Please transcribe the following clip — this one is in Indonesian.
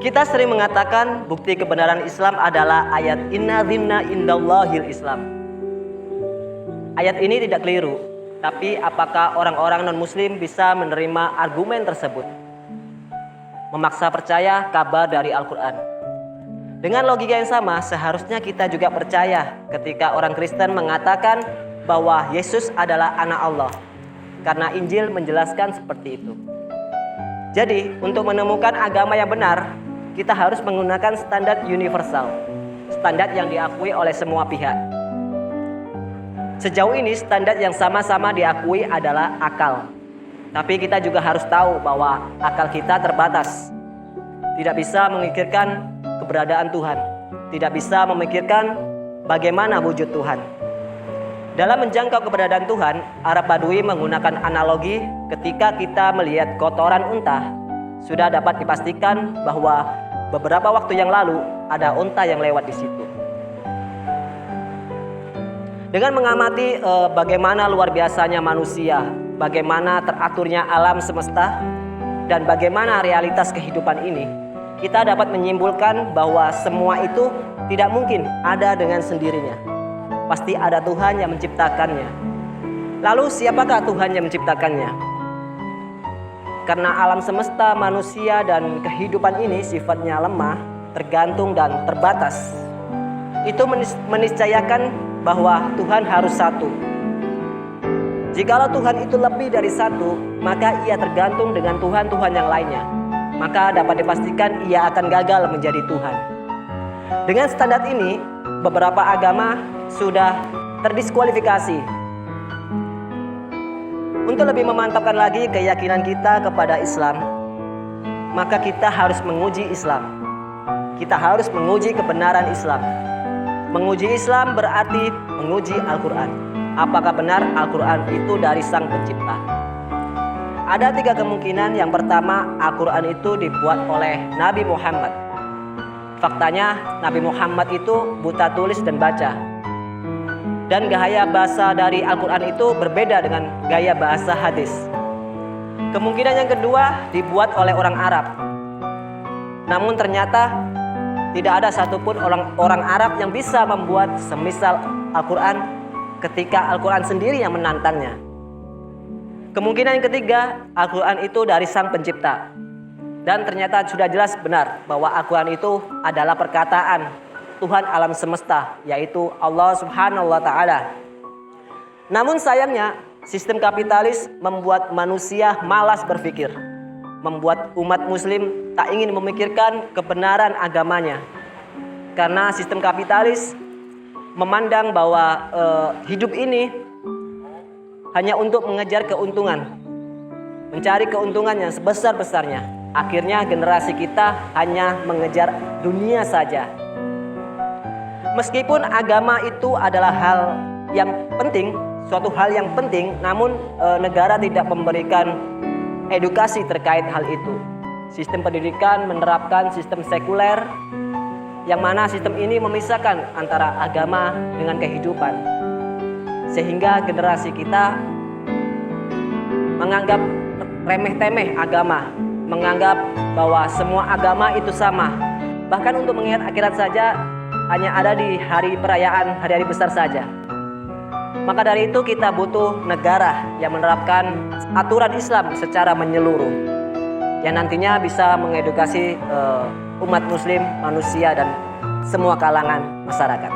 Kita sering mengatakan bukti kebenaran Islam adalah ayat inna dhinna indallahil Islam. Ayat ini tidak keliru, tapi apakah orang-orang non-muslim bisa menerima argumen tersebut? Memaksa percaya kabar dari Al-Quran. Dengan logika yang sama, seharusnya kita juga percaya ketika orang Kristen mengatakan bahwa Yesus adalah anak Allah, karena Injil menjelaskan seperti itu. Jadi, untuk menemukan agama yang benar, kita harus menggunakan standar universal, standar yang diakui oleh semua pihak. Sejauh ini, standar yang sama-sama diakui adalah akal. Tapi kita juga harus tahu bahwa akal kita terbatas. Tidak bisa memikirkan keberadaan Tuhan, tidak bisa memikirkan bagaimana wujud Tuhan. Dalam menjangkau keberadaan Tuhan, Arab Badui menggunakan analogi ketika kita melihat kotoran unta, sudah dapat dipastikan bahwa beberapa waktu yang lalu ada unta yang lewat di situ. Dengan mengamati bagaimana luar biasanya manusia, bagaimana teraturnya alam semesta, dan bagaimana realitas kehidupan ini, kita dapat menyimpulkan bahwa semua itu tidak mungkin ada dengan sendirinya. Pasti ada Tuhan yang menciptakannya. Lalu siapakah Tuhan yang menciptakannya? Karena alam semesta, manusia, dan kehidupan ini sifatnya lemah, tergantung, dan terbatas. Itu meniscayakan bahwa Tuhan harus satu. Jikalau Tuhan itu lebih dari satu, maka ia tergantung dengan Tuhan-Tuhan yang lainnya. Maka dapat dipastikan ia akan gagal menjadi Tuhan. Dengan standar ini, beberapa agama sudah terdiskualifikasi. Untuk lebih memantapkan lagi keyakinan kita kepada Islam, maka kita harus menguji Islam. Kita harus menguji kebenaran Islam. Menguji Islam berarti menguji Al-Quran. Apakah benar Al-Quran itu dari Sang Pencipta? Ada 3 kemungkinan. Yang pertama, Al-Quran itu dibuat oleh Nabi Muhammad. Faktanya, Nabi Muhammad itu buta tulis dan baca. Dan gaya bahasa dari Al-Quran itu berbeda dengan gaya bahasa hadis. Kemungkinan yang kedua, dibuat oleh orang Arab. Namun ternyata tidak ada satupun orang Arab yang bisa membuat semisal Al-Quran ketika Al-Quran sendiri yang menantangnya. Kemungkinan yang ketiga, Al-Quran itu dari Sang Pencipta. Dan ternyata sudah jelas benar bahwa Al-Quran itu adalah perkataan Tuhan alam semesta, yaitu Allah Subhanahu wa Ta'ala. Namun sayangnya, sistem kapitalis membuat manusia malas berpikir, membuat umat Muslim tak ingin memikirkan kebenaran agamanya, karena sistem kapitalis memandang bahwa hidup ini hanya untuk mengejar keuntungan, mencari keuntungan yang sebesar-besarnya. Akhirnya generasi kita hanya mengejar dunia saja. Meskipun agama itu adalah hal yang penting, suatu hal yang penting, namun negara tidak memberikan edukasi terkait hal itu. Sistem pendidikan menerapkan sistem sekuler, yang mana sistem ini memisahkan antara agama dengan kehidupan. Sehingga generasi kita menganggap remeh-temeh agama, menganggap bahwa semua agama itu sama. Bahkan untuk mengingat akhirat saja hanya ada di hari perayaan, hari-hari besar saja. Maka dari itu kita butuh negara yang menerapkan aturan Islam secara menyeluruh, yang nantinya bisa mengedukasi umat Muslim, manusia, dan semua kalangan masyarakat.